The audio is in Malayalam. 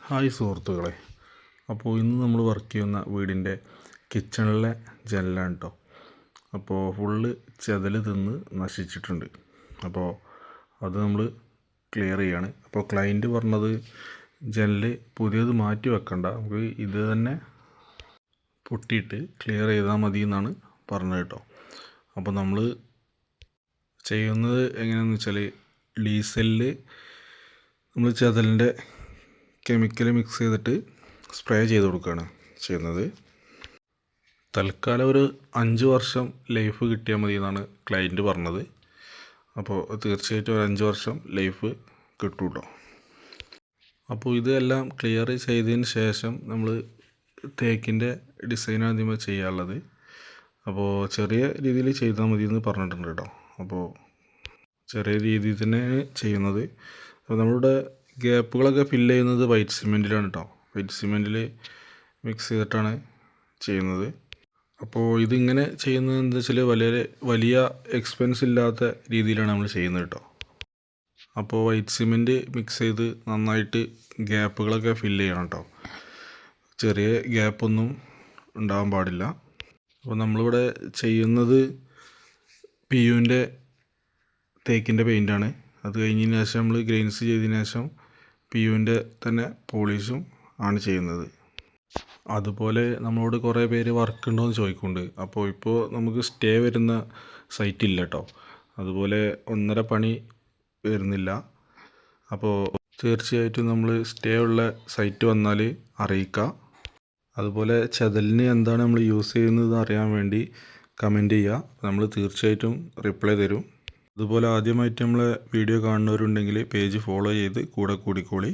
ഹായ് സുഹൃത്തുക്കളെ, അപ്പോൾ ഇന്ന് നമ്മൾ വർക്ക് ചെയ്യുന്ന വീടിൻ്റെ കിച്ചണിലെ ജനലാണ് കേട്ടോ. അപ്പോൾ ഫുള്ള് ചെതൽ തിന്ന് നശിച്ചിട്ടുണ്ട്. അപ്പോൾ അത് നമ്മൾ ക്ലിയർ ചെയ്യാണ്. അപ്പോൾ ക്ലയൻറ്റ് പറഞ്ഞത് ജനൽ പുതിയത് മാറ്റി വെക്കണ്ട, നമുക്ക് ഇത് തന്നെ പൊട്ടിയിട്ട് ക്ലിയർ ചെയ്താൽ മതി എന്നാണ് പറഞ്ഞത് കേട്ടോ. അപ്പോൾ നമ്മൾ ചെയ്യുന്നത് എങ്ങനെയാണെന്ന് വെച്ചാൽ ഡീസലിൽ നമ്മൾ ചെതലിൻ്റെ കെമിക്കൽ മിക്സ് ചെയ്തിട്ട് സ്പ്രേ ചെയ്ത് കൊടുക്കുകയാണ് ചെയ്യുന്നത്. തൽക്കാലം ഒരു 5 വർഷം ലൈഫ് കിട്ടിയാൽ മതി എന്നാണ് ക്ലയൻറ്റ് പറഞ്ഞത്. അപ്പോൾ തീർച്ചയായിട്ടും ഒരു 5 വർഷം ലൈഫ് കിട്ടും കേട്ടോ. അപ്പോൾ ഇതെല്ലാം ക്ലിയർ ചെയ്തതിന് ശേഷം നമ്മൾ തേക്കിൻ്റെ ഡിസൈൻ ആദ്യമേ ചെയ്യാനുള്ളത്. അപ്പോൾ ചെറിയ രീതിയിൽ ചെയ്താൽ മതി എന്ന് പറഞ്ഞിട്ടുണ്ട് കേട്ടോ. അപ്പോൾ ചെറിയ രീതിയിൽ തന്നെ ചെയ്യുന്നത്. അപ്പോൾ നമ്മളുടെ ഗ്യാപ്പുകളൊക്കെ ഫില്ല് ചെയ്യുന്നത് വൈറ്റ് സിമെൻറ്റിലാണ് കേട്ടോ. വൈറ്റ് സിമെൻറ്റിൽ മിക്സ് ചെയ്തിട്ടാണ് ചെയ്യുന്നത്. അപ്പോൾ ഇതിങ്ങനെ ചെയ്യുന്നത് എന്താ വെച്ചാൽ വലിയ എക്സ്പെൻസ് ഇല്ലാത്ത രീതിയിലാണ് നമ്മൾ ചെയ്യുന്നത് കേട്ടോ. അപ്പോൾ വൈറ്റ് സിമെൻറ്റ് മിക്സ് ചെയ്ത് നന്നായിട്ട് ഗ്യാപ്പുകളൊക്കെ ഫില്ല് ചെയ്യണം കേട്ടോ. ചെറിയ ഗ്യാപ്പൊന്നും ഉണ്ടാകാൻ പാടില്ല. അപ്പോൾ നമ്മളിവിടെ ചെയ്യുന്നത് PUവിൻ്റെ തേക്കിൻ്റെ പെയിൻ്റാണ്. അത് കഴിഞ്ഞതിന് ശേഷം നമ്മൾ ഗ്രെയിൻസ് ചെയ്തതിന് ശേഷം PUവിൻ്റെ തന്നെ പോളിഷും ആണ് ചെയ്യുന്നത്. അതുപോലെ നമ്മളോട് കുറേ പേര് വർക്ക് ഉണ്ടോ എന്ന് ചോദിക്കുന്നുണ്ട്. അപ്പോൾ ഇപ്പോൾ നമുക്ക് സ്റ്റേ വരുന്ന സൈറ്റ് ഇല്ല കേട്ടോ. അതുപോലെ 1.5 പണി വരുന്നില്ല. അപ്പോൾ തീർച്ചയായിട്ടും നമ്മൾ സ്റ്റേ ഉള്ള സൈറ്റ് വന്നാൽ അറിയിക്കുക. അതുപോലെ ചെതലിന് എന്താണ് നമ്മൾ യൂസ് ചെയ്യുന്നത് അറിയാൻ വേണ്ടി കമൻറ്റ് ചെയ്യുക. നമ്മൾ തീർച്ചയായിട്ടും റിപ്ലൈ തരും. അതുപോലെ ആദ്യമായിട്ട് നമ്മളെ വീഡിയോ കാണുന്നവരുണ്ടെങ്കിൽ പേജ് ഫോളോ ചെയ്ത് കൂടെ കൂടിക്കോളി.